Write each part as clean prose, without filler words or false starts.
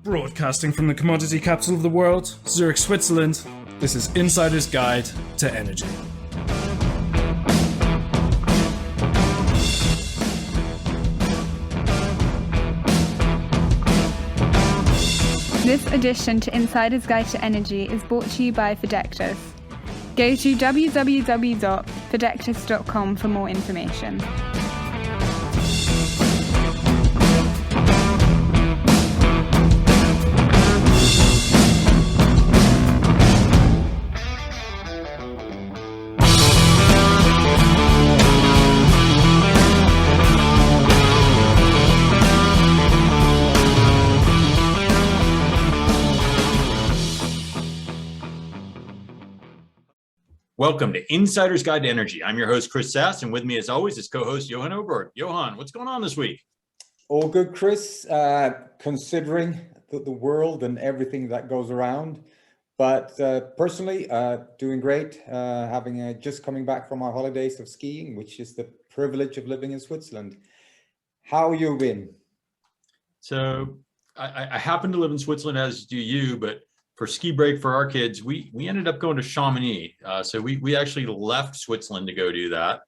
Broadcasting from the commodity capital of the world, Zurich, Switzerland, this is Insider's Guide to Energy. This edition to Insider's Guide to Energy is brought to you by Fidectis. Go to www.fidectis.com for more information. Welcome to Insider's Guide to Energy. I'm your host, Chris Sass, and with me, as always, is co-host Johan Oberg. Johan, what's going on this week? All good, Chris, considering the world and everything that goes around. But personally, doing great, having just coming back from our holidays of skiing, which is the privilege of living in Switzerland. How you been? So I happen to live in Switzerland, as do you, but for ski break for our kids, we ended up going to Chamonix. So we actually left Switzerland to go do that.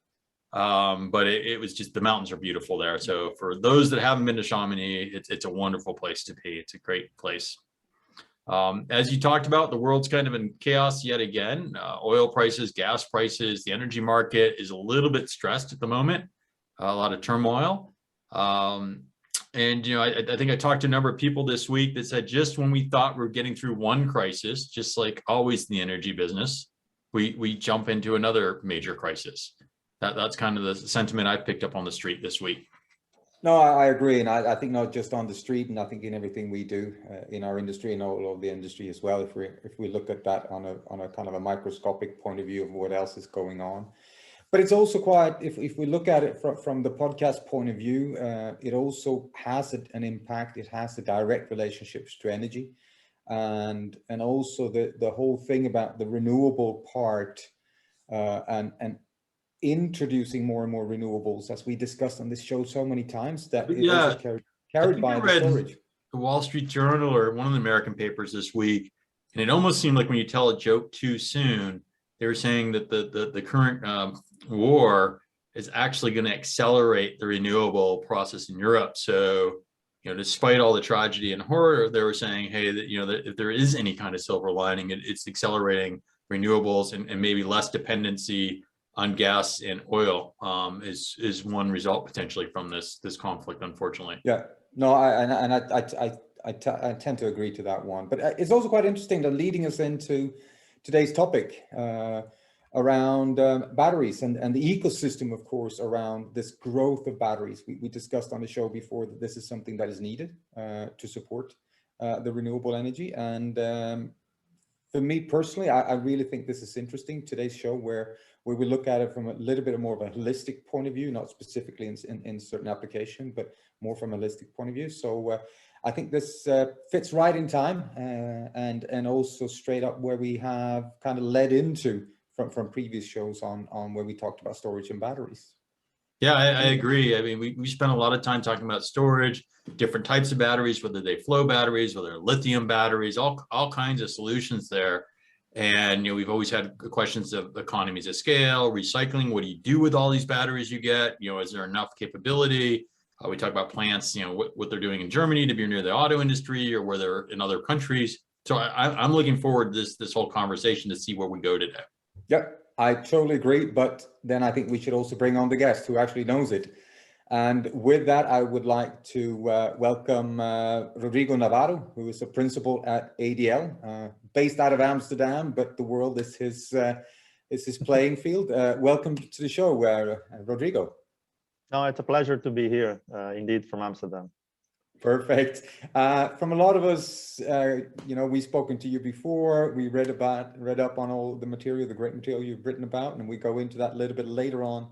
But it was just, the mountains are beautiful there. So for those that haven't been to Chamonix, it's a wonderful place to be. It's a great place. As you talked about, the world's kind of in chaos yet again. Oil prices, gas prices, the energy market is a little bit stressed at the moment. A lot of turmoil. And, you know, I think I talked to a number of people this week that said just when we thought we were getting through one crisis, just like always in the energy business, we jump into another major crisis. That's kind of the sentiment I picked up on the street this week. No, I agree. And I think not just on the street, and I think in everything we do in our industry and all of the industry as well, if we look at that on a kind of a microscopic point of view of what else is going on. But it's also quite, if we look at it from the podcast point of view, it also has an impact. It has a direct relationships to energy, and also the whole thing about the renewable part and introducing more and more renewables, as we discussed on this show so many times, that it also carried by the storage. The Wall Street Journal or one of the American papers this week, and it almost seemed like when you tell a joke too soon, they were saying that the current war is actually going to accelerate the renewable process in Europe. So, you know, despite all the tragedy and horror, they were saying, hey, that, you know, that if there is any kind of silver lining, it's accelerating renewables and maybe less dependency on gas and oil is one result potentially from this conflict, unfortunately. Yeah, no, I tend to agree to that one. But it's also quite interesting that leading us into today's topic around batteries and the ecosystem, of course, around this growth of batteries. We discussed on the show before that this is something that is needed to support the renewable energy. And for me personally, I really think this is interesting, today's show, where we look at it from a little bit more of a holistic point of view, not specifically in certain application, but more from a holistic point of view. So I think this fits right in time and also straight up where we have kind of led into from previous shows on where we talked about storage and batteries. Yeah, I agree. I mean, we spent a lot of time talking about storage, different types of batteries, whether they flow batteries, whether they're lithium batteries, all kinds of solutions there. And, you know, we've always had questions of economies of scale, recycling. What do you do with all these batteries you get? You know, is there enough capability? We talk about plants, you know, what they're doing in Germany to be near the auto industry or where they're in other countries. So I'm looking forward to this whole conversation to see where we go today. Yeah, I totally agree. But then I think we should also bring on the guest who actually knows it. And with that, I would like to welcome Rodrigo Navarro, who is a principal at ADL, based out of Amsterdam, but the world is his playing field. Welcome to the show, Rodrigo. No, it's a pleasure to be here, indeed, from Amsterdam. Perfect. From a lot of us, you know, we've spoken to you before. We read up on all the material, the great material you've written about, and we go into that a little bit later on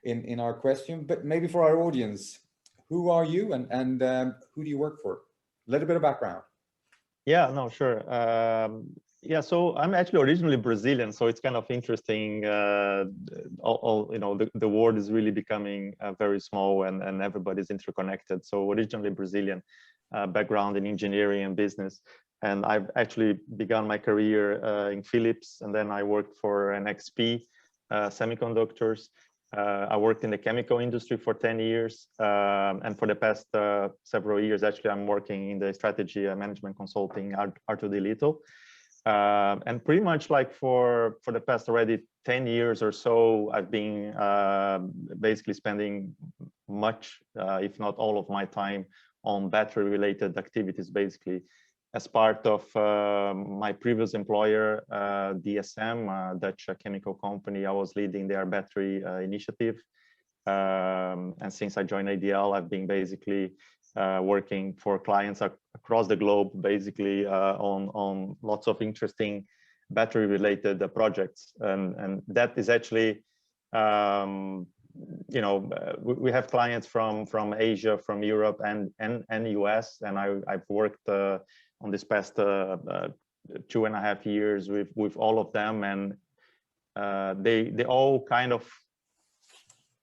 in our question. But maybe for our audience, who are you and who do you work for? A little bit of background. Yeah, no, sure. Yeah, so I'm actually originally Brazilian, so it's kind of interesting. You know, the world is really becoming very small, and everybody's interconnected. So originally Brazilian, background in engineering and business. And I've actually begun my career in Philips, and then I worked for an XP Semiconductors. I worked in the chemical industry for 10 years. And for the past several years, actually, I'm working in the strategy management consulting, R2D Little. And pretty much like for the past already 10 years or so, I've been basically spending much, if not all of my time on battery related activities, basically. As part of my previous employer, DSM, a Dutch chemical company, I was leading their battery initiative. And since I joined ADL, I've been basically working for clients across the globe, basically on lots of interesting battery related projects. And that is actually, you know, we have clients from Asia, from Europe and US, and I've worked on this past 2.5 years with all of them, and they all kind of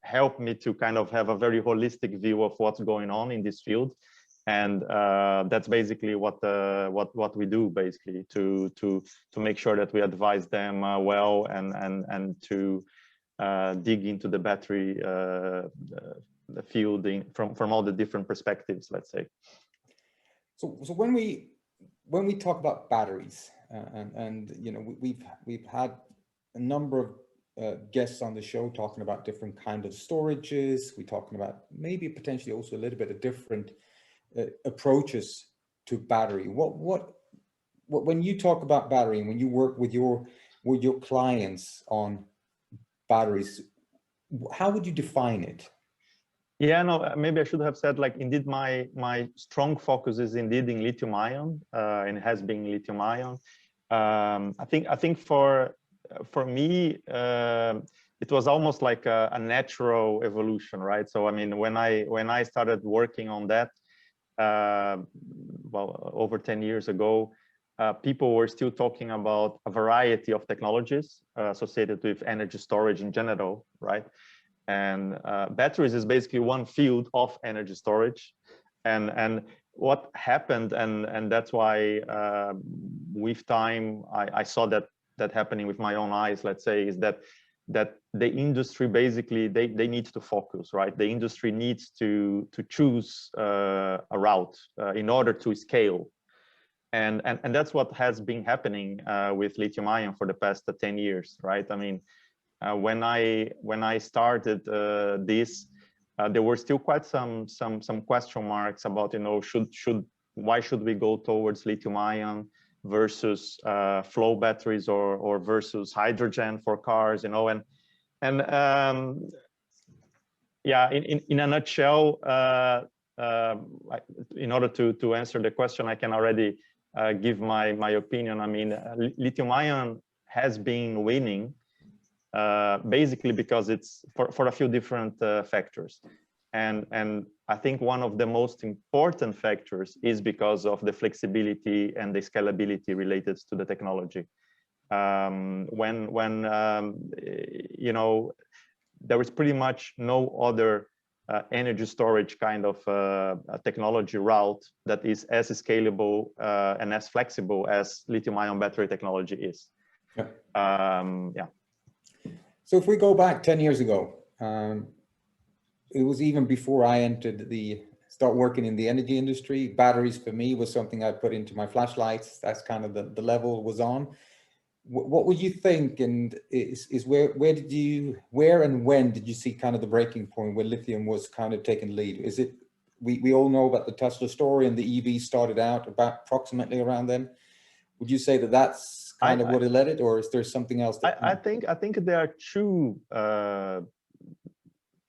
help me to kind of have a very holistic view of what's going on in this field. And that's basically what we do, basically, to make sure that we advise them well and to dig into the battery the field from all the different perspectives, let's say. So when we talk about batteries, and you know, we've had a number of guests on the show talking about different kind of storages. We're talking about maybe potentially also a little bit of different approaches to battery. What when you talk about battery and when you work with your clients on batteries, how would you define it? Yeah, no, maybe I should have said, like, indeed, my strong focus is indeed in lithium ion, and it has been lithium ion. I think for me, it was almost like a natural evolution, right? So I mean, when I started working on that, well, over 10 years ago, people were still talking about a variety of technologies associated with energy storage in general, right? And batteries is basically one field of energy storage. And what happened, and that's why with time I saw that happening with my own eyes, let's say, is that the industry basically they need to focus, right? The industry needs to choose a route in order to scale. And that's what has been happening with lithium ion for the past 10 years, right? I mean, when I started this, there were still quite some question marks about, you know, why should we go towards lithium ion versus flow batteries or versus hydrogen for cars, you know, and yeah, in a nutshell, in order to answer the question, I can already give my opinion. I mean, lithium ion has been winning. Basically because it's for a few different factors, and I think one of the most important factors is because of the flexibility and the scalability related to the technology. When you know, there is pretty much no other energy storage kind of technology route that is as scalable and as flexible as lithium-ion battery technology is. Yeah. Yeah. So if we go back 10 years ago, it was even before I start working in the energy industry. Batteries for me was something I put into my flashlights. That's kind of the level was on. What would you think? And where and when did you see kind of the breaking point where lithium was kind of taking lead? Is it, we all know about the Tesla story, and the EV started out about approximately around then. Would you say that that's kind of what it led it, or is there something else? I think there are two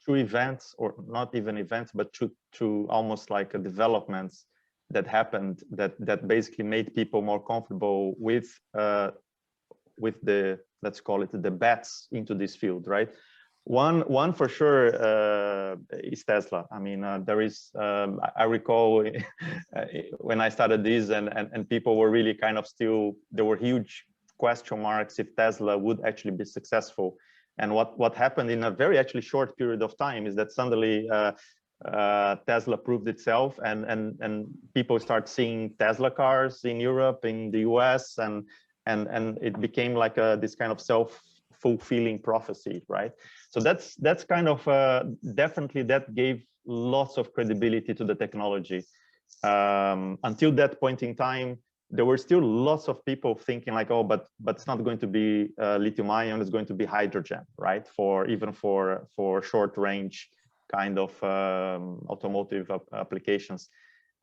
events, or not even events, but two almost like developments that happened that basically made people more comfortable with the, let's call it, the bets into this field, right? One for sure is Tesla. I mean, there is, I recall when I started this, and people were really kind of still, there were huge question marks if Tesla would actually be successful. And what happened in a very actually short period of time is that suddenly Tesla proved itself, and people start seeing Tesla cars in Europe, in the US, and it became like this kind of self-fulfilling prophecy, right? So that's kind of definitely that gave lots of credibility to the technology. Until that point in time, there were still lots of people thinking like, oh, but it's not going to be lithium ion, it's going to be hydrogen, right? Even for short range kind of automotive applications.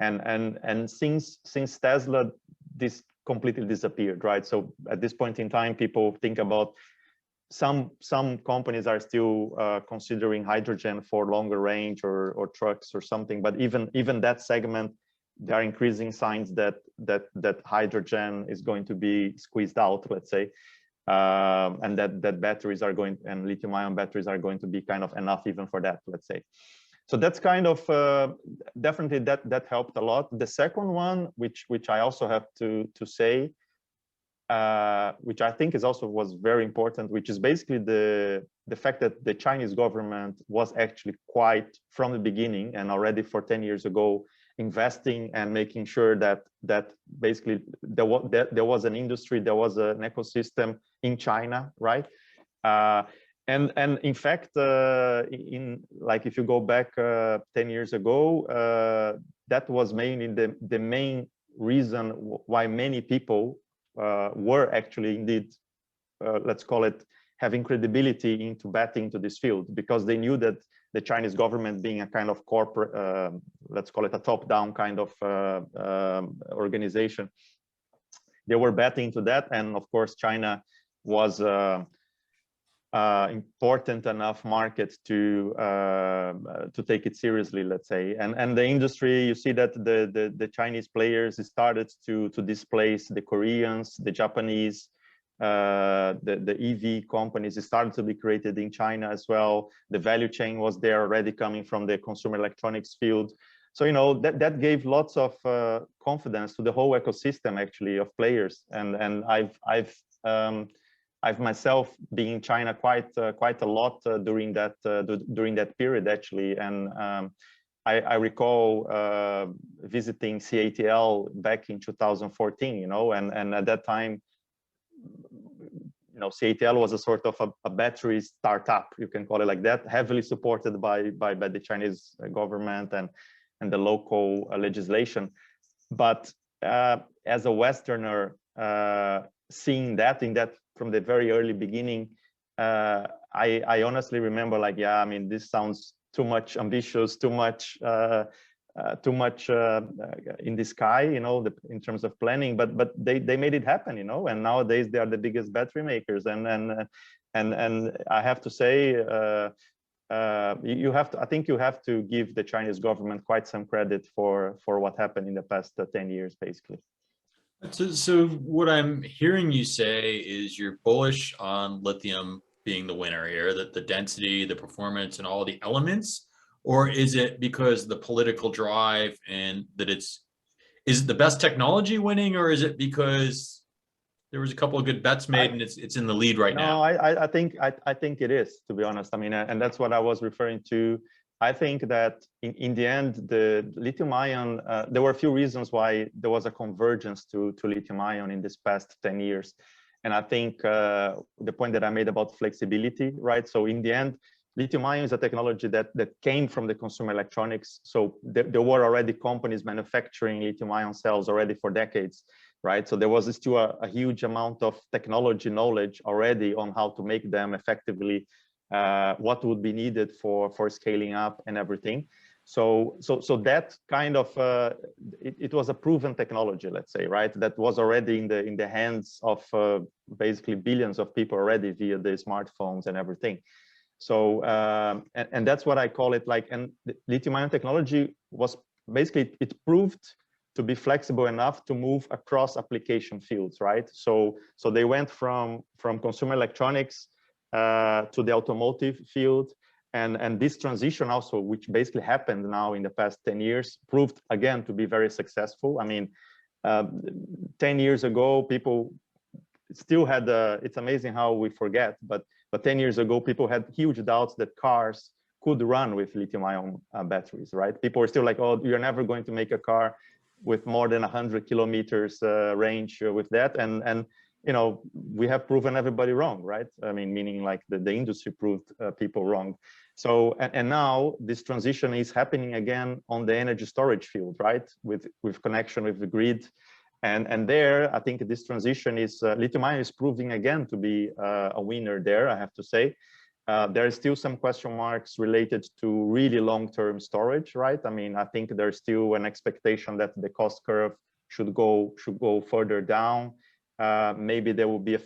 And since Tesla, this completely disappeared, right? So at this point in time, people think about some companies are still considering hydrogen for longer range or trucks or something, but even that segment, there are increasing signs that hydrogen is going to be squeezed out, let's say, and that batteries are going, and lithium ion batteries are going to be kind of enough even for that, let's say. So that's kind of definitely that helped a lot. The second one, which I also have to say, which I think was very important, which is basically the fact that the Chinese government was actually quite from the beginning and already for 10 years ago investing and making sure that basically there was an industry, there was an ecosystem in China, right? And in fact, like if you go back 10 years ago, that was mainly the main reason why many people were actually indeed, let's call it, having credibility into betting into this field, because they knew that the Chinese government, being a kind of corporate, let's call it a top-down kind of organization, they were betting into that. And of course, China was important enough market to take it seriously, let's say. And the industry, you see that the Chinese players started to displace the Koreans, the Japanese, the EV companies started to be created in China as well. The value chain was there already, coming from the consumer electronics field. So, you know, that gave lots of confidence to the whole ecosystem, actually, of players. And I've myself been in China quite a lot during that period, actually. And I recall visiting CATL back in 2014, you know, and at that time, you know, CATL was a sort of a battery startup, you can call it like that, heavily supported by the Chinese government and the local legislation. But as a Westerner, seeing that from the very early beginning, I honestly remember, like, yeah, I mean, this sounds too much ambitious, too much in the sky, you know, in terms of planning. But they made it happen, you know. And nowadays they are the biggest battery makers. And I have to say, I think you have to give the Chinese government quite some credit for what happened in the past 10 years, basically. So what I'm hearing you say is you're bullish on lithium being the winner here, that the density, the performance, and all the elements, or is it because the political drive and that is it the best technology winning, or is it because there was a couple of good bets made and it's in the lead right now? No, I think it is, to be honest. I mean, and that's what I was referring to. I think that in the end, the lithium ion, there were a few reasons why there was a convergence to lithium ion in this past 10 years. And I think the point that I made about flexibility, right? So in the end, lithium ion is a technology that came from the consumer electronics. So there were already companies manufacturing lithium ion cells already for decades, right? So there was still a huge amount of technology knowledge already on how to make them effectively, what would be needed for scaling up and everything. So that kind of it was a proven technology, let's say, right? That was already in the hands of basically billions of people already via the smartphones and everything. So and that's what I call it, like. And lithium-ion technology was basically, it proved to be flexible enough to move across application fields, right? So they went from consumer electronics to the automotive field, and this transition also, which basically happened now in the past 10 years, proved again to be very successful. I mean, 10 years ago, people still had it's amazing how we forget, but 10 years ago, people had huge doubts that cars could run with lithium-ion batteries, right? People are still like, oh, you're never going to make a car with more than 100 kilometers range with that. And you know, we have proven everybody wrong, right? I mean, meaning like the industry proved people wrong. So, and now this transition is happening again on the energy storage field, right? With connection with the grid. And there, I think this transition is, lithium-ion is proving again to be a winner there, I have to say. There is still some question marks related to really long-term storage, right? I mean, I think there's still an expectation that the cost curve should go further down. Maybe there will be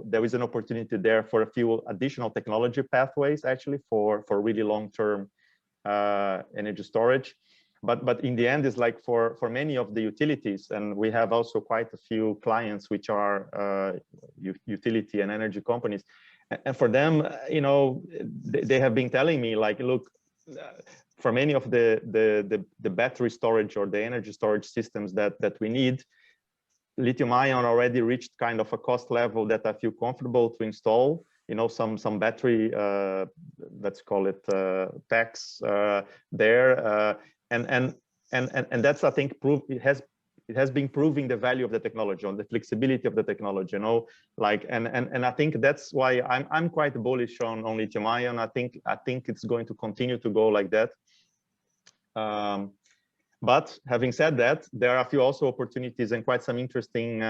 there is an opportunity there for a few additional technology pathways actually for really long-term energy storage. But in the end, it's like for many of the utilities, and we have also quite a few clients which are utility and energy companies. And for them, you know, they have been telling me like, look, for many of the battery storage or the energy storage systems that we need, lithium-ion already reached kind of a cost level that I feel comfortable to install. You know, some battery, let's call it packs there, and that's, I think, it has been proving the value of the technology, on the flexibility of the technology, you know, like, and I think that's why I'm quite bullish on lithium-ion. I think it's going to continue to go like that. But having said that, there are a few also opportunities and quite some interesting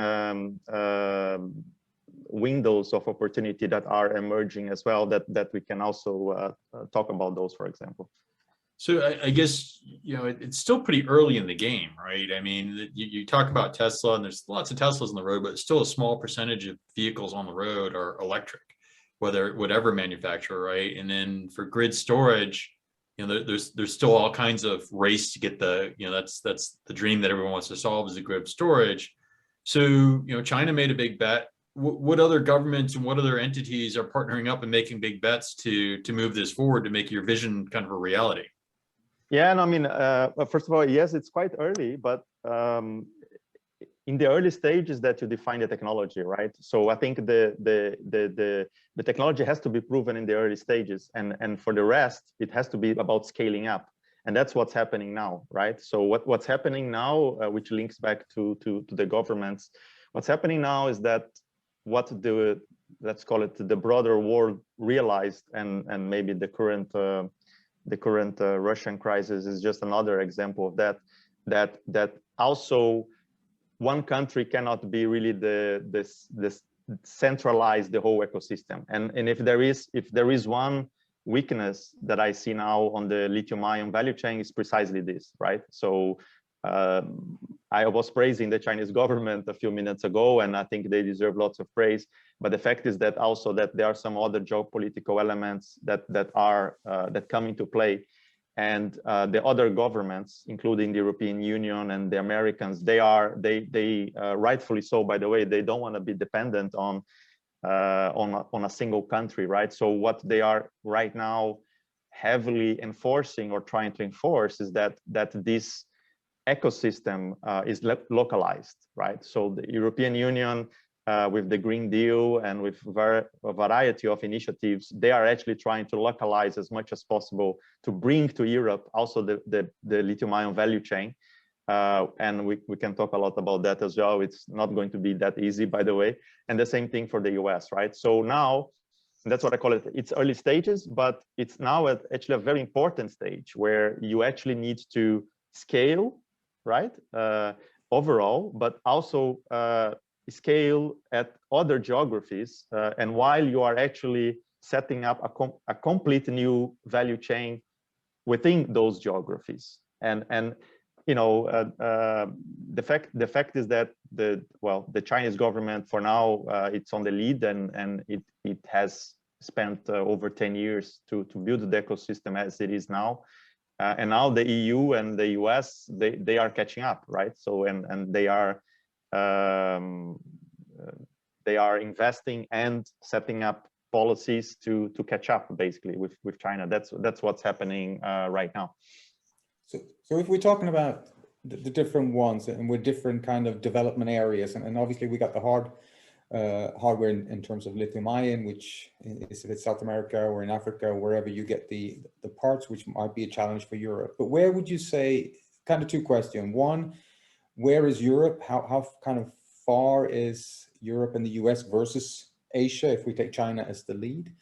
windows of opportunity that are emerging as well, that we can also talk about those, for example. So I guess, you know, it's still pretty early in the game, right? I mean, you talk about Tesla, and there's lots of Teslas on the road, but still a small percentage of vehicles on the road are electric, whatever manufacturer, right? And then for grid storage, you know, there's still all kinds of race to get the, you know, that's the dream that everyone wants to solve, is the grid storage. So, you know, China made a big bet. What other governments and what other entities are partnering up and making big bets to move this forward, to make your vision kind of a reality? Yeah, and I mean, first of all, yes, it's quite early, but in the early stages that you define the technology, right? So I think the technology has to be proven in the early stages, and for the rest, it has to be about scaling up, and that's what's happening now, right? So what's happening now, which links back to the governments, what's happening now is that what let's call it the broader world realized, and maybe the current Russian crisis is just another example of that also one country cannot be really this centralize the whole ecosystem. And if there is one weakness that I see now on the lithium-ion value chain, is precisely this, right? So I was praising the Chinese government a few minutes ago, and I think they deserve lots of praise. But the fact is that also that there are some other geopolitical elements that come into play, and the other governments, including the European Union and the Americans, they rightfully so, by the way, they don't want to be dependent on a single country, right? So what they are right now heavily enforcing or trying to enforce is that this ecosystem is localized, right? So the European Union, with the Green Deal and with a variety of initiatives, they are actually trying to localize as much as possible to bring to Europe also the lithium-ion value chain. And we can talk a lot about that as well. It's not going to be that easy, by the way. And the same thing for the US, right? So now, that's what I call it. It's early stages, but it's now actually a very important stage where you actually need to scale, right? Overall, but also scale at other geographies. And while you are actually setting up a complete new value chain within those geographies. And you know, the fact is that the Chinese government for now, it's on the lead, and it has spent over 10 years to build the ecosystem as it is now. And now the EU and the US, they are catching up, right? So and they are investing and setting up policies to catch up basically with China. That's what's happening right now. So if we're talking about the different ones and with different kind of development areas, and obviously we got the hardware in terms of lithium ion, which is if it's South America or in Africa, or wherever you get the parts, which might be a challenge for Europe. But where would you say, kind of two questions. One, where is Europe? How kind of far is Europe and the US versus Asia, if we take China as the lead?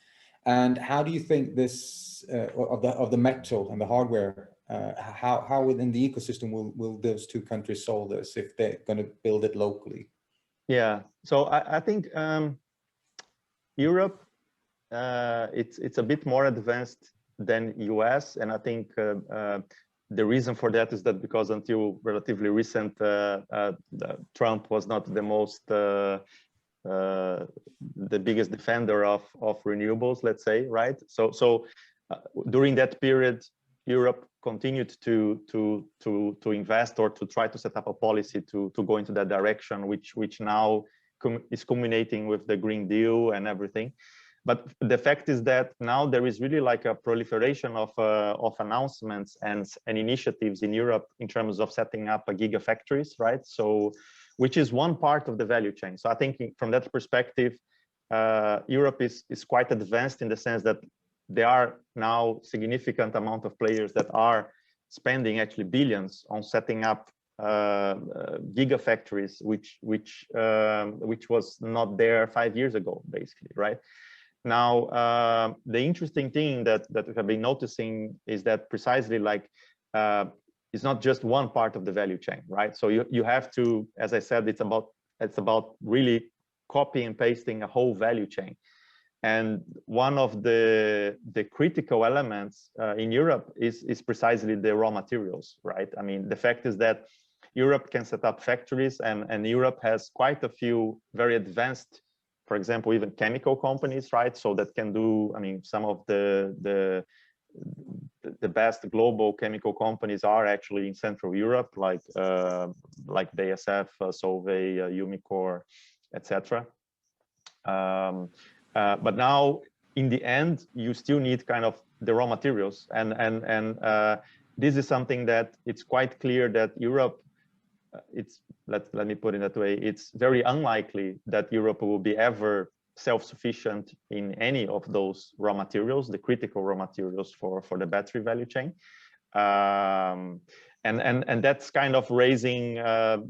And how do you think this, of the metal and the hardware, how within the ecosystem will those two countries solve this if they're going to build it locally? Yeah, so I think Europe, it's a bit more advanced than US, and I think the reason for that is that because until relatively recent, Trump was not the most the biggest defender of renewables, let's say, right? So during that period, Europe continued to invest or to try to set up a policy to go into that direction, which now is culminating with the Green Deal and everything. But the fact is that now there is really like a proliferation of announcements and initiatives in Europe in terms of setting up a gigafactories, right? So, which is one part of the value chain. So I think from that perspective, Europe is quite advanced in the sense that there are now significant amount of players that are spending actually billions on setting up gigafactories, which was not there 5 years ago, basically, right? Now, the interesting thing that we have been noticing is that precisely like it's not just one part of the value chain, right? So you have to, as I said, it's about really copy and pasting a whole value chain. And one of the critical elements in Europe is precisely the raw materials, right? I mean, the fact is that Europe can set up factories, and Europe has quite a few very advanced, for example, even chemical companies, right? So that can do, I mean, some of the best global chemical companies are actually in Central Europe, like BASF, Solvay, Umicore, etc. But now, in the end, you still need kind of the raw materials, and this is something that it's quite clear that Europe, let me put it that way, it's very unlikely that Europe will be ever self-sufficient in any of those raw materials, the critical raw materials for the battery value chain. And that's kind of raising a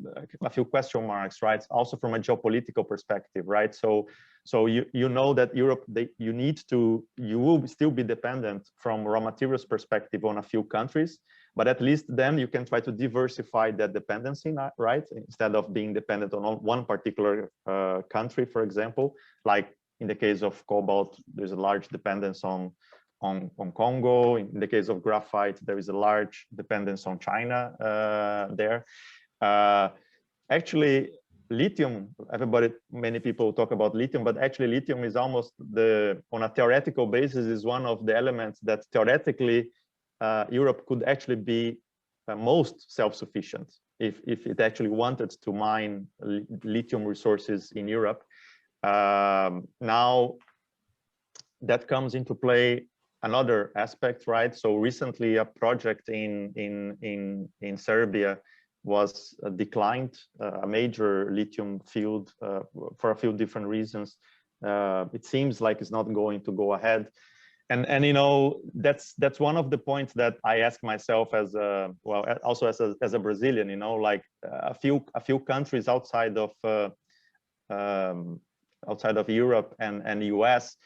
few question marks, right? Also from a geopolitical perspective, right? So you know that Europe, you will still be dependent from raw materials perspective on a few countries, but at least then you can try to diversify that dependency, right? Instead of being dependent on one particular country, for example, like in the case of cobalt, there's a large dependence on Congo. In the case of graphite, there is a large dependence on China there. Actually, lithium, many people talk about lithium, but actually lithium is almost on a theoretical basis, is one of the elements that theoretically Europe could actually be most self-sufficient if it actually wanted to mine lithium resources in Europe. Now that comes into play another aspect, right? So recently a project in Serbia was declined, a major lithium field for a few different reasons. It seems like it's not going to go ahead. And you know, that's one of the points that I ask myself as also as a Brazilian, you know, like a few countries outside of Europe and US.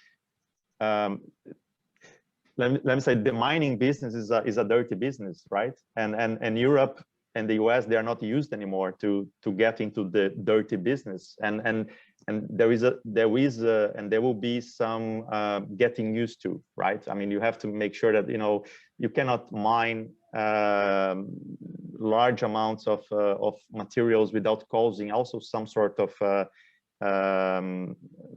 Let me say the mining business is a dirty business, right? And Europe and the US, they are not used anymore to get into the dirty business. And there will be some getting used to, right? I mean, you have to make sure that, you know, you cannot mine large amounts of materials without causing also some sort of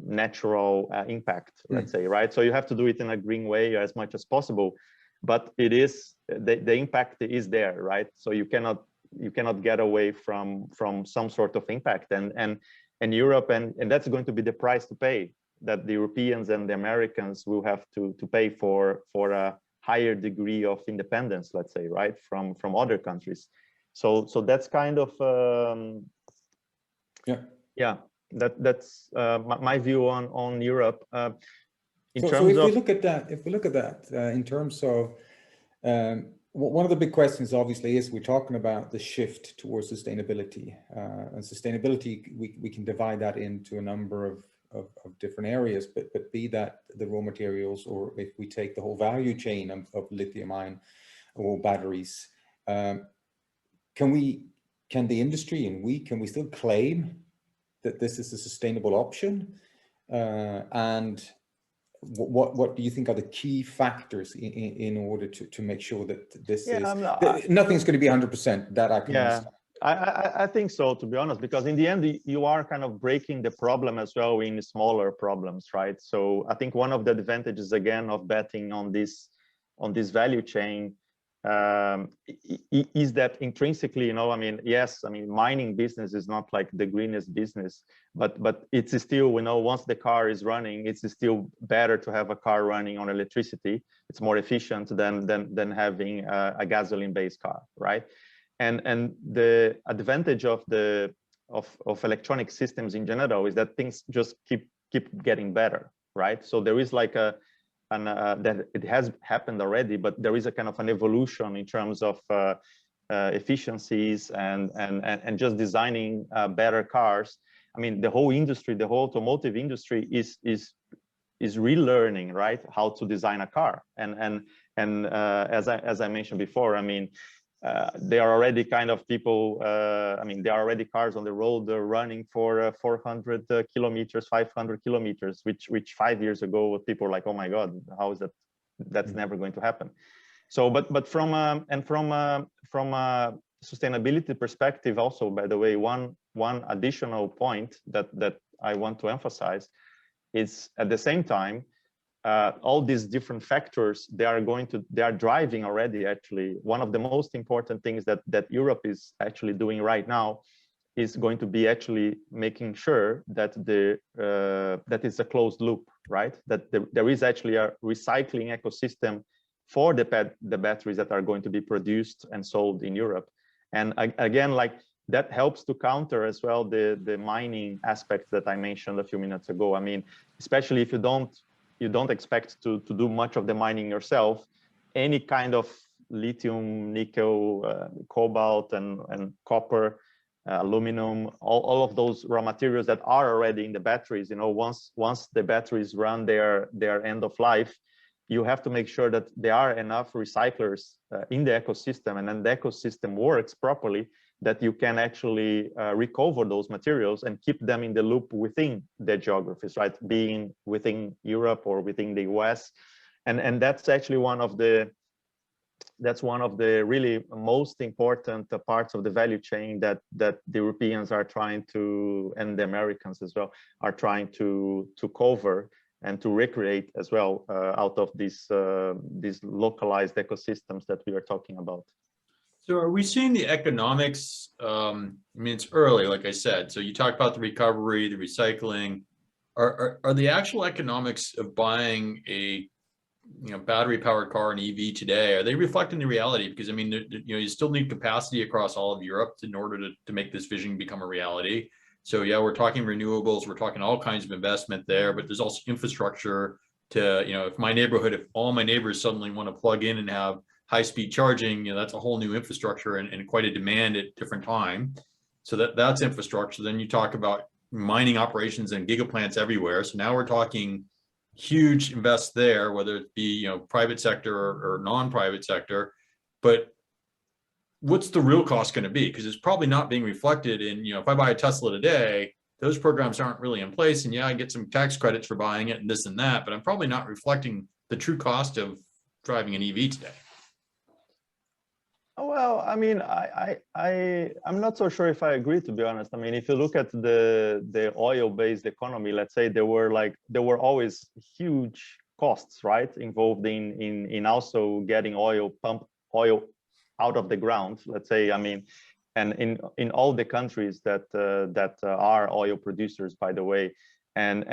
natural impact, let's say, right? So you have to do it in a green way as much as possible, but it is the impact is there, right? So you cannot get away from some sort of impact, and Europe, and that's going to be the price to pay that the Europeans and the Americans will have to pay for a higher degree of independence, let's say, right, from other countries. So that's kind of yeah. That's my view on Europe. So if we look at that, in terms of one of the big questions, obviously, is we're talking about the shift towards sustainability. And sustainability, we can divide that into a number of different areas, but be that the raw materials, or if we take the whole value chain of lithium-ion or batteries, can the industry and can we still claim that this is a sustainable option? And what do you think are the key factors in order to make sure that this nothing's going to be 100%, that I can understand? I think so, to be honest, because in the end, you are kind of breaking the problem as well in smaller problems, right? So I think one of the advantages, again, of betting on this value chain is that intrinsically, I mean, yes, I mean, mining business is not like the greenest business, but it's still, once the car is running, it's still better to have a car running on electricity. It's more efficient than having a gasoline-based car, right? And the advantage of electronic systems in general is that things just keep getting better, right? So there is like that it has happened already, but there is a kind of an evolution in terms of efficiencies and just designing better cars. I mean, the whole industry, the whole automotive industry is relearning, right, how to design a car. And as I mentioned before, I mean, there are already kind of people, I mean, there are already cars on the road running for 400 kilometers, 500 kilometers, which 5 years ago, people were like, oh my God, how is that? That's never going to happen. So, but from a sustainability perspective also, by the way, one additional point that I want to emphasize is, at the same time, all these different factors, they are driving already. Actually, one of the most important things that Europe is actually doing right now is going to be actually making sure that that is a closed loop, right? That there is actually a recycling ecosystem for the batteries that are going to be produced and sold in Europe. And again, like, that helps to counter as well the mining aspect that I mentioned a few minutes ago. I mean, especially if you don't expect to do much of the mining yourself, any kind of lithium, nickel, cobalt, and copper, aluminum, all of those raw materials that are already in the batteries, once the batteries run their end of life, you have to make sure that there are enough recyclers in the ecosystem, and then the ecosystem works properly, that you can actually recover those materials and keep them in the loop within the geographies, right? Being within Europe or within the US. And that's actually one of the really most important parts of the value chain that the Europeans are trying to, and the Americans as well, are trying to cover and to recreate as well out of these localized ecosystems that we are talking about. So are we seeing the economics? I mean, it's early, like I said. So you talked about the recovery, the recycling. Are the actual economics of buying a battery powered car, an EV today, are they reflecting the reality? Because I mean, you still need capacity across all of Europe in order to make this vision become a reality. So yeah, we're talking renewables, we're talking all kinds of investment there, but there's also infrastructure to, if all my neighbors suddenly want to plug in and have high-speed charging, that's a whole new infrastructure and quite a demand at different time. So that's infrastructure. Then you talk about mining operations and gigaplants everywhere. So now we're talking huge invest there, whether it be private sector or non-private sector. But what's the real cost going to be? Because it's probably not being reflected in, if I buy a Tesla today, those programs aren't really in place. And yeah, I get some tax credits for buying it and this and that, but I'm probably not reflecting the true cost of driving an EV today. Well, I mean, I'm not so sure if I agree, to be honest. I mean, if you look at the oil-based economy, let's say there were always huge costs, right, involved in also getting oil out of the ground. Let's say, I mean, and in all the countries that are oil producers, by the way, and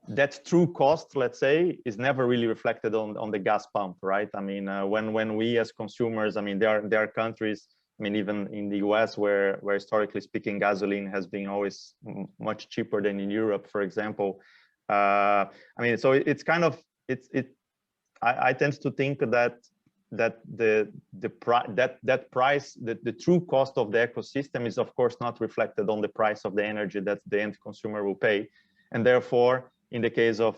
that true cost, let's say, is never really reflected on the gas pump, right? I mean, when we as consumers, I mean, there are countries I mean, even in the US, where historically speaking, gasoline has been always much cheaper than in Europe, for example. I mean, so it's kind of, I tend to think that that price, the true cost of the ecosystem is of course not reflected on the price of the energy that the end consumer will pay, and therefore in the case of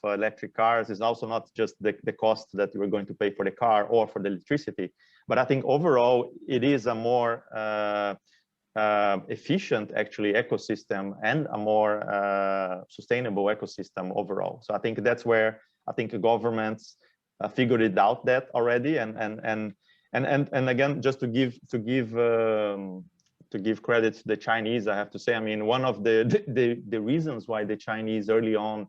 electric cars, is also not just the cost that we're going to pay for the car or for the electricity, but I think overall it is a more efficient actually ecosystem and a more sustainable ecosystem overall. So I think that's where I think governments figured it out that already, and again, just to give credit to the Chinese, I have to say, I mean, one of the reasons why the Chinese early on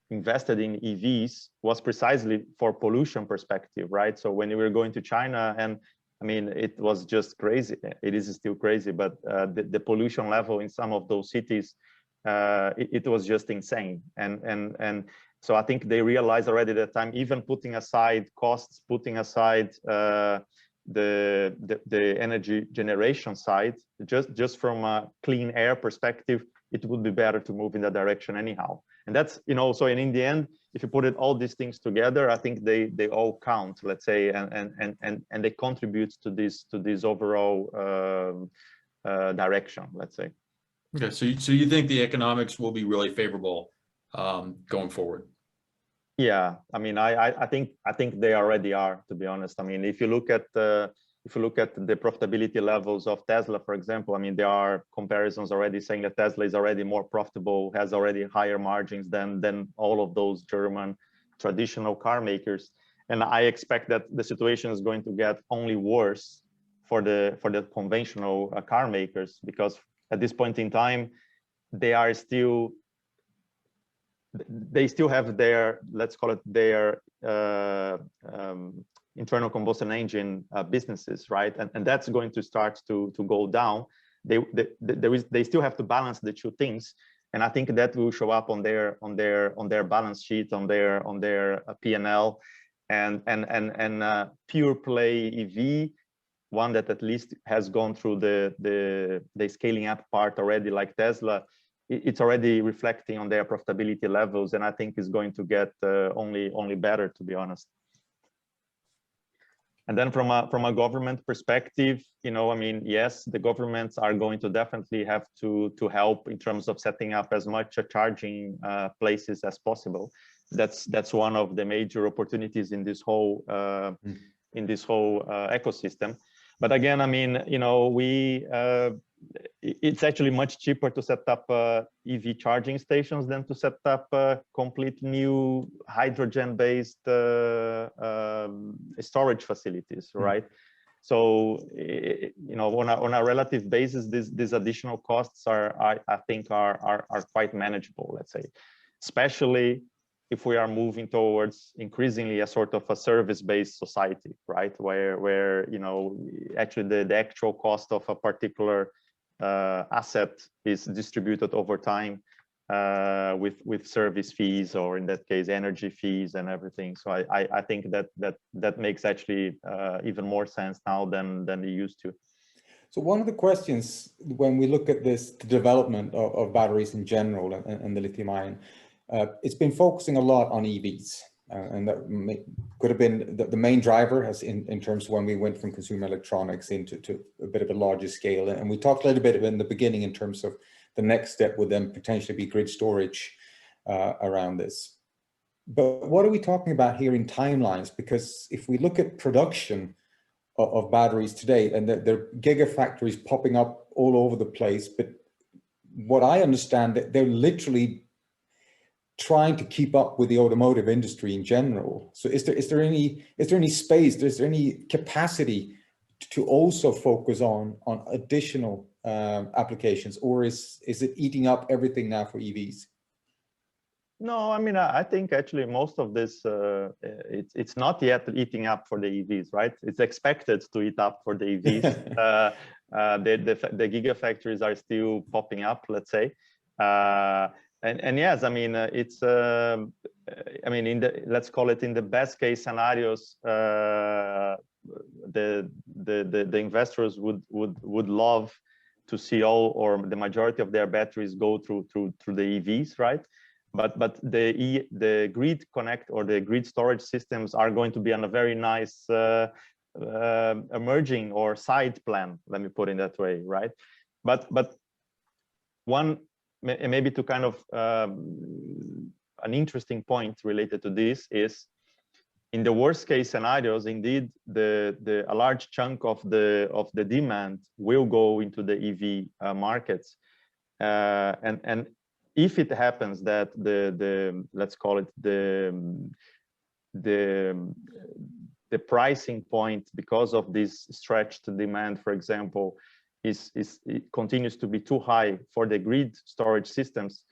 invested in EVs was precisely for pollution perspective, right? So when we were going to China, and I mean, it was just crazy. It is still crazy, but the pollution level in some of those cities, it was just insane. And so I think they realized already at that time, even putting aside costs, putting aside the energy generation side, just from a clean air perspective, it would be better to move in that direction anyhow. And that's, you know, so in the end, if you put all these things together, I think they all count, let's say, and they contribute to this overall direction, let's say. Okay, so you think the economics will be really favorable going forward? Yeah, I mean, I think they already are, to be honest. I mean, if you look at the profitability levels of Tesla, for example, I mean, there are comparisons already saying that Tesla is already more profitable, has already higher margins than all of those German traditional car makers. And I expect that the situation is going to get only worse for the conventional car makers, because at this point in time, they still have their, let's call it their internal combustion engine businesses, right? And that's going to start to go down. They still have to balance the two things, and I think that will show up on their balance sheet, on their P&L, and pure play EV, one that at least has gone through the scaling up part already, like Tesla. It's already reflecting on their profitability levels, and I think it's going to get only better, to be honest. And then from a government perspective, you know, I mean, yes, the governments are going to definitely have to help in terms of setting up as much charging places as possible. That's one of the major opportunities in this whole ecosystem. But again, I mean, you know, it's actually much cheaper to set up EV charging stations than to set up complete new hydrogen-based storage facilities, right? So, you know, on a relative basis, these additional costs I think are quite manageable, let's say, especially if we are moving towards increasingly a sort of a service-based society, right? Where you know, actually the actual cost of a particular asset is distributed over time with service fees, or in that case, energy fees and everything. So I think that makes actually even more sense now than it used to. So one of the questions when we look at this, the development of batteries in general and the lithium ion, it's been focusing a lot on EVs, and that could have been the main driver as in terms of when we went from consumer electronics into a bit of a larger scale. And we talked a little bit in the beginning in terms of the next step would then potentially be grid storage around this. But what are we talking about here in timelines? Because if we look at production of batteries today, and there are gigafactories popping up all over the place, but what I understand that they're literally trying to keep up with the automotive industry in general. So is there any space, is there any capacity to also focus on additional applications, or is it eating up everything now for EVs? No, I mean, I think actually most of this, it's not yet eating up for the EVs, right? It's expected to eat up for the EVs. The gigafactories are still popping up, let's say. And yes, I mean, it's I mean, in the, let's call it, in the best case scenarios, the investors would love to see all or the majority of their batteries go through the EVs, right? But the grid connect or the grid storage systems are going to be on a very nice emerging or side plan, let me put it that way, right? But one, maybe to kind of an interesting point related to this is, in the worst case scenarios, indeed, a large chunk of the demand will go into the EV markets, and if it happens that let's call it the pricing point, because of this stretched demand, for example, it continues to be too high for the grid storage systems,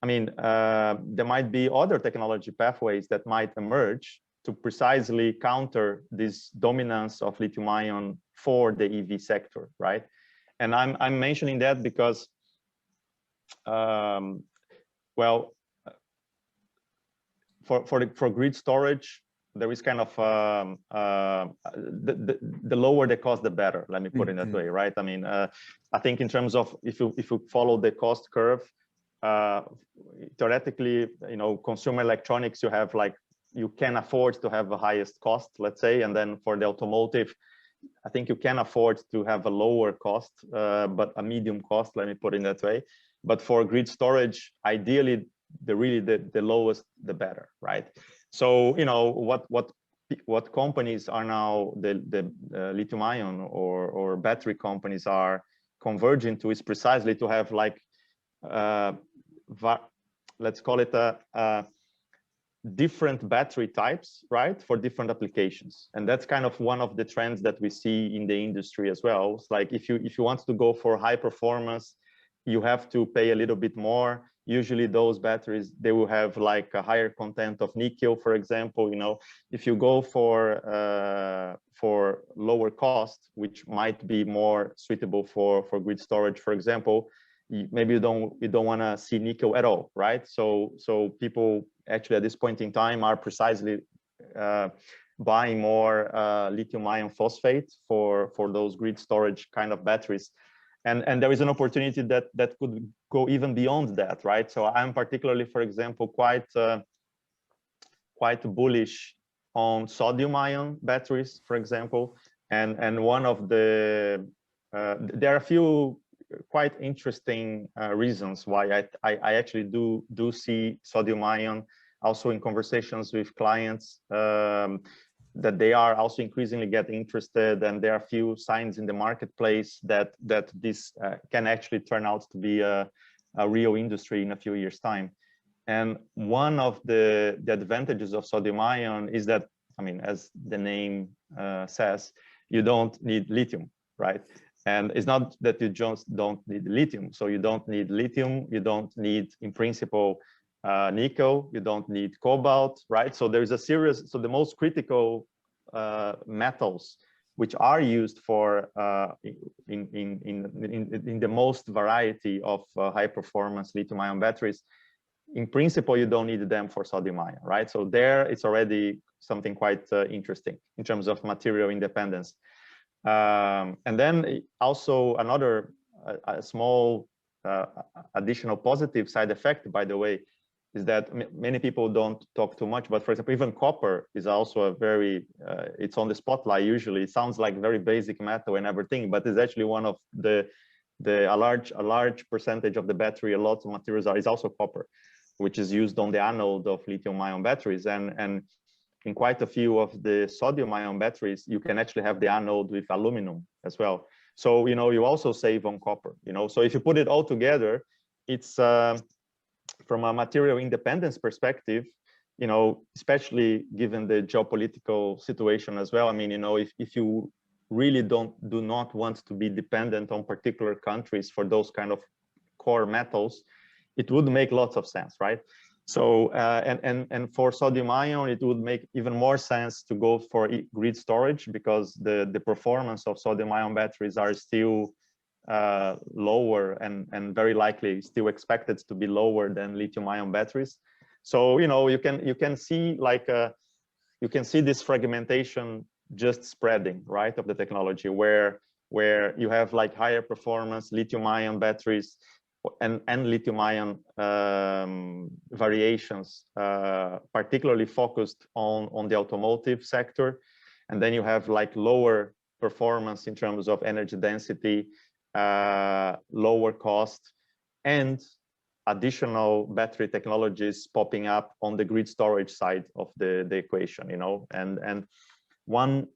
I mean, there might be other technology pathways that might emerge to precisely counter this dominance of lithium ion for the EV sector, right? And I'm mentioning that because, well, for grid storage, there is kind of the lower the cost, the better. Let me put it that way, right? I mean, I think in terms of if you follow the cost curve, theoretically, you know, consumer electronics, you can afford to have the highest cost, let's say, and then for the automotive, I think you can afford to have a lower cost, but a medium cost, let me put it that way. But for grid storage, ideally, the lowest, the better, right? So, you know, what companies are now, the lithium ion or battery companies are converging to is precisely to have let's call it different battery types, right, for different applications. And that's kind of one of the trends that we see in the industry as well. It's like if you want to go for high performance, you have to pay a little bit more. Usually those batteries, they will have like a higher content of nickel, for example. You know, if you go for lower cost, which might be more suitable for grid storage, for example, maybe you don't want to see nickel at all, right? So people actually at this point in time are precisely buying more lithium ion phosphate for those grid storage kind of batteries. And there is an opportunity that could go even beyond that, right? So I'm particularly, for example, quite bullish on sodium ion batteries, for example. And one of there are a few quite interesting reasons why I actually do see sodium ion also in conversations with clients, that they are also increasingly getting interested, and there are a few signs in the marketplace that this can actually turn out to be a real industry in a few years' time. And one of the advantages of sodium ion is that, I mean, as the name says, you don't need lithium, right? And it's not that you just don't need lithium. So you don't need lithium, you don't need, in principle, nickel, you don't need cobalt, right? So there's a series, so the most critical metals which are used for in the most variety of high performance lithium ion batteries, in principle, you don't need them for sodium ion, right? So there it's already something quite interesting in terms of material independence. And then also another a small additional positive side effect, by the way, is that many people don't talk too much, but for example, even copper is also a very, it's on the spotlight usually. It sounds like very basic metal and everything, but it's actually one of a large percentage of the battery, a lot of materials is also copper, which is used on the anode of lithium ion batteries. And in quite a few of the sodium ion batteries, you can actually have the anode with aluminum as well. So, you know, you also save on copper, you know, so if you put it all together, it's from a material independence perspective, you know, especially given the geopolitical situation as well. I mean, you know, if you really do not want to be dependent on particular countries for those kind of core metals, it would make lots of sense, right? So and for sodium ion, it would make even more sense to go for grid storage, because the performance of sodium ion batteries are still lower and very likely still expected to be lower than lithium-ion batteries. So you can see like you can see this fragmentation just spreading, right, of the technology, where you have like higher performance lithium-ion batteries and lithium-ion variations, particularly focused on the automotive sector. And then you have like lower performance in terms of energy density, lower cost, and additional battery technologies popping up on the grid storage side of the equation, and one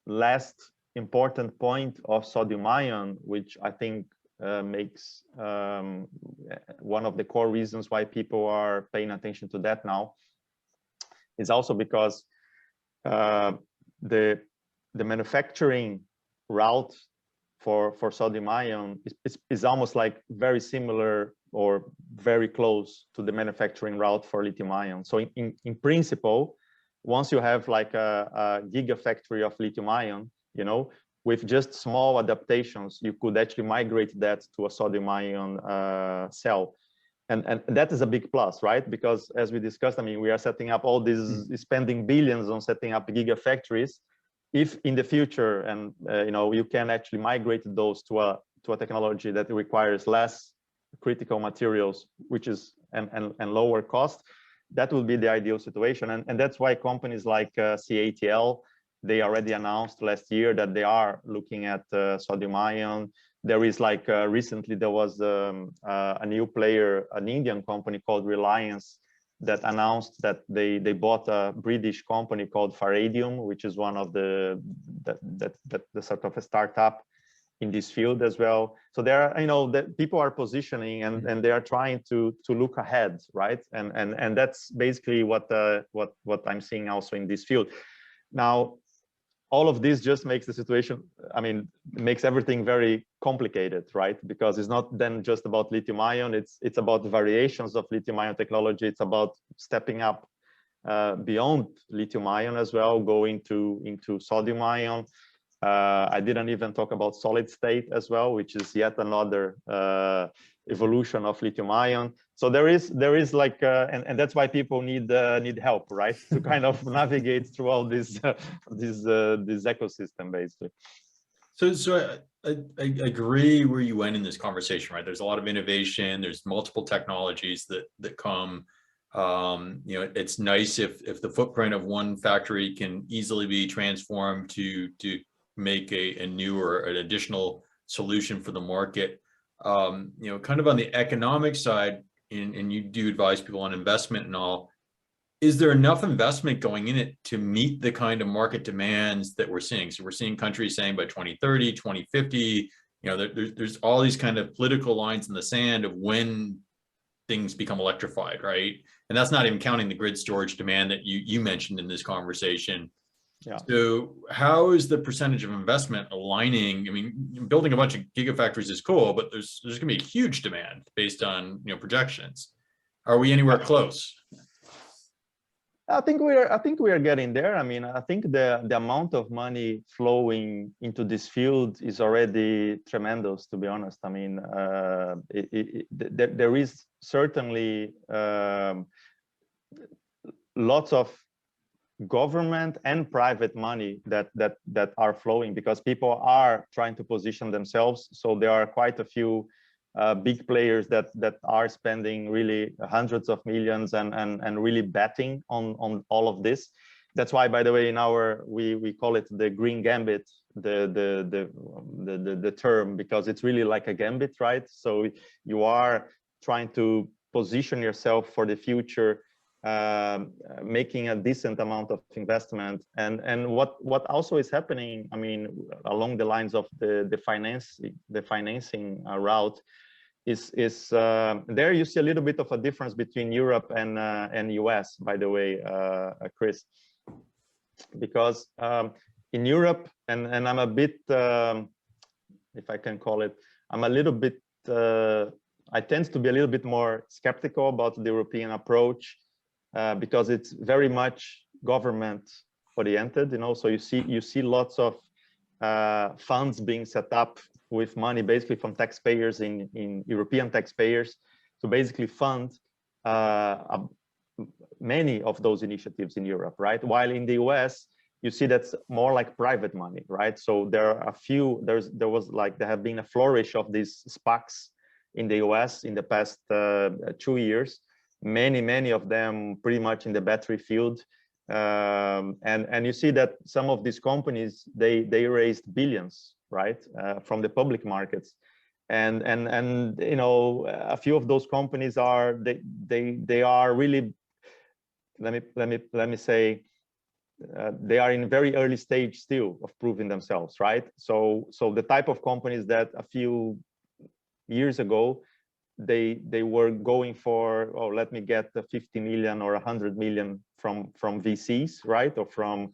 last important point of sodium ion, which I think makes one of the core reasons why people are paying attention to that now, is also because the manufacturing route for sodium ion is almost like very similar or very close to the manufacturing route for lithium ion. So in principle, once you have like a gigafactory of lithium ion, with just small adaptations, you could actually migrate that to a sodium ion cell. And that is a big plus, right? Because as we discussed, I mean, we are setting up all these, spending billions on setting up gigafactories. If in the future, and you can actually migrate those to a technology that requires less critical materials, which is and lower cost, that will be the ideal situation. And that's why companies like CATL, they already announced last year that they are looking at sodium ion. There is like recently there was a new player, an Indian company called Reliance, that announced that they bought a British company called Faradium, which is one of the sort of a startup in this field as well. So there are, that people are positioning and they are trying to look ahead, right? And that's basically what I'm seeing also in this field. Now, all of this just makes the situation, I mean, makes everything very complicated, right? Because it's not then just about lithium ion, it's about the variations of lithium ion technology. It's about stepping up beyond lithium ion as well, going into sodium ion. I didn't even talk about solid state as well, which is yet another evolution of lithium ion. So there is like, and that's why people need help, right, to kind of navigate through all this ecosystem, basically. So I agree where you went in this conversation, right? There's a lot of innovation. There's multiple technologies that come. It's nice if the footprint of one factory can easily be transformed to make a new or an additional solution for the market. Kind of on the economic side, and you do advise people on investment and all, is there enough investment going in it to meet the kind of market demands that we're seeing? So we're seeing countries saying by 2030, 2050, there's all these kind of political lines in the sand of when things become electrified, right? And that's not even counting the grid storage demand that you mentioned in this conversation. Yeah. So how is the percentage of investment aligning? I mean, building a bunch of gigafactories is cool, but there's going to be a huge demand based on projections. Are we anywhere close? I think we are getting there. I mean, I think the amount of money flowing into this field is already tremendous, to be honest. I mean, there is certainly lots of government and private money that are flowing because people are trying to position themselves. So there are quite a few big players that are spending really hundreds of millions and really betting on all of this. That's why, by the way, in we call it the green gambit, the term, because it's really like a gambit, right? So you are trying to position yourself for the future, making a decent amount of investment. And what also is happening, I mean, along the lines of the financing route, is there you see a little bit of a difference between Europe and US, by the way, Chris, because in Europe, and I'm a bit, if I can call it, I'm a little bit, I tend to be a little bit more skeptical about the European approach, because it's very much government oriented, so you see lots of funds being set up with money basically from taxpayers in European taxpayers to basically fund many of those initiatives in Europe, right? While in the US, you see that's more like private money, right? So there are a few, there have been a flourish of these SPACs in the US in the past 2 years, many of them pretty much in the battery field. And you see that some of these companies, they raised billions, right, from the public markets. And you know, a few of those companies are, they are really, let me say, they are in very early stage still of proving themselves, right? So the type of companies that a few years ago they were going for, oh, let me get the 50 million or 100 million from VCs, right, or from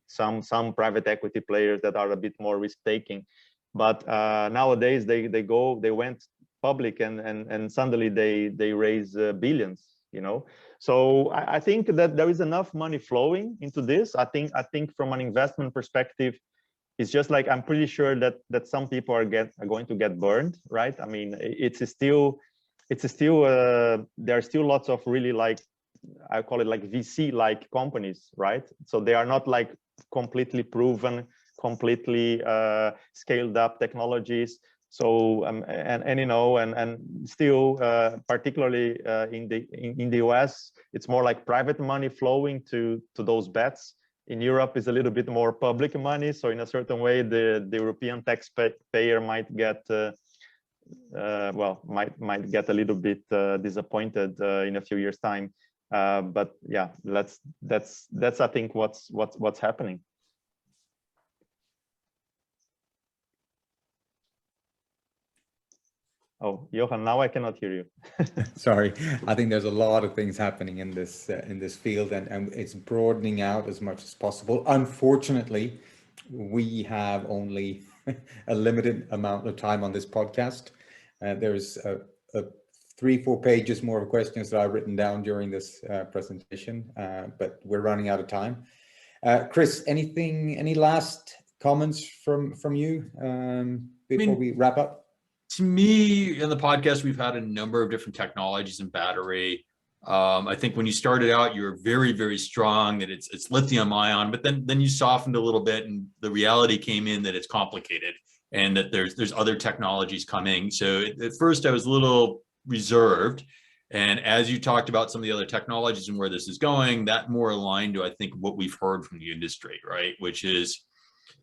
some private equity players that are a bit more risk taking. But nowadays they went public and suddenly they raise billions, you know. So I think that there is enough money flowing into this. I think from an investment perspective, it's just like, I'm pretty sure that some people are going to get burned, right? I mean, it's still there are still lots of really, like, I call it like VC-like companies, right? So they are not like completely proven, completely scaled up technologies. So and you know, and still particularly in the US, it's more like private money flowing to those bets. In Europe is a little bit more public money. So in a certain way, the European taxpayer might get might get a little bit disappointed in a few years' time. But yeah, that's I think what's happening. Oh, Johan, now I cannot hear you. Sorry, I think there's a lot of things happening in this field, and it's broadening out as much as possible. Unfortunately, we have only a limited amount of time on this podcast. There's 3-4 pages more of questions that I've written down during this presentation, but we're running out of time. Chris, any last comments from you before we wrap up? To me, in the podcast, we've had a number of different technologies in battery. I think when you started out, you were very, very strong that it's lithium ion, but then you softened a little bit, and the reality came in that it's complicated and that there's other technologies coming. So at first I was a little reserved, and as you talked about some of the other technologies and where this is going, that more aligned to, I think, what we've heard from the industry, right? Which is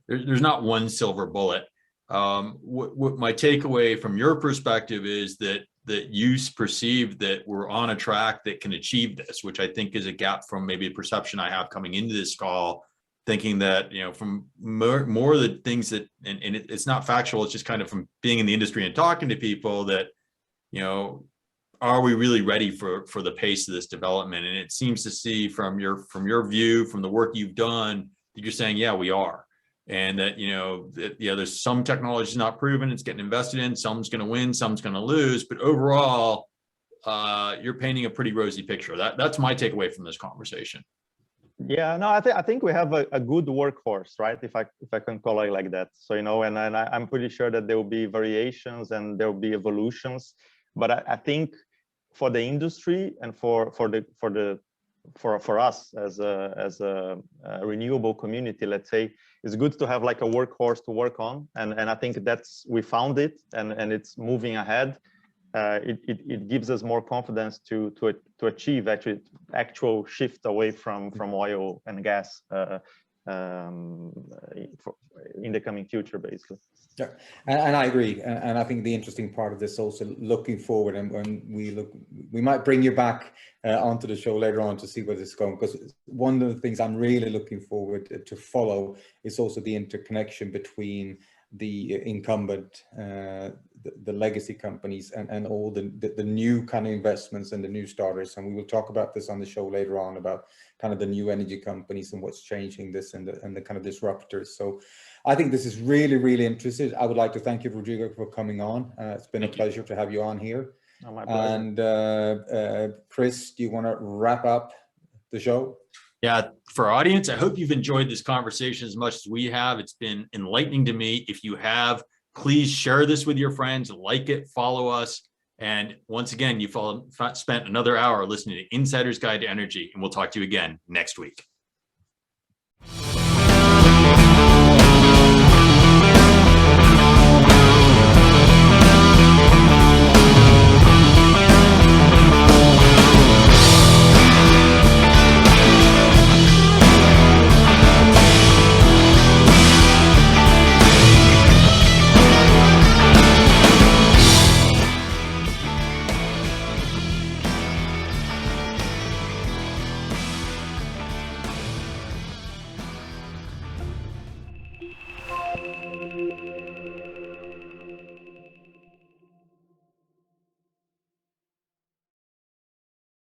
there's not one silver bullet. What my takeaway from your perspective is that you perceive that we're on a track that can achieve this, which I think is a gap from maybe a perception I have coming into this call, thinking that, you know, from more of the things that, and it's not factual, it's just kind of from being in the industry and talking to people that, you know, are we really ready for the pace of this development? And it seems to see from your view, from the work you've done, that you're saying, yeah, we are. And that, you know, that, yeah, there's some technology not proven, it's getting invested in, some's going to win, some's going to lose, but overall, you're painting a pretty rosy picture. That's my takeaway from this conversation. Yeah, no, I think we have a good workforce, right? If I can call it like that. So, you know, and I'm pretty sure that there will be variations and there will be evolutions, but I think for the industry and for us as a renewable community, let's say, it's good to have like a workhorse to work on, and I think we found it, and it's moving ahead. It gives us more confidence to achieve actual shift away from oil and gas in the coming future, basically. Yeah, and I agree, and I think the interesting part of this also looking forward, and when we might bring you back onto the show later on to see where this is going, because one of the things I'm really looking forward to follow is also the interconnection between the incumbent, the legacy companies, and all the new kind of investments and the new starters. And we will talk about this on the show later on, about kind of the new energy companies and what's changing this, and the kind of disruptors. So I think this is really, really interesting. I would like to thank you, Rodrigo, for coming on. It's been a pleasure to have you on here. Oh, my pleasure. And Chris, do you want to wrap up the show? Yeah, for our audience, I hope you've enjoyed this conversation as much as we have. It's been enlightening to me. If you have, please share this with your friends, like it, follow us. And once again, you spent another hour listening to Insider's Guide to Energy, and we'll talk to you again next week.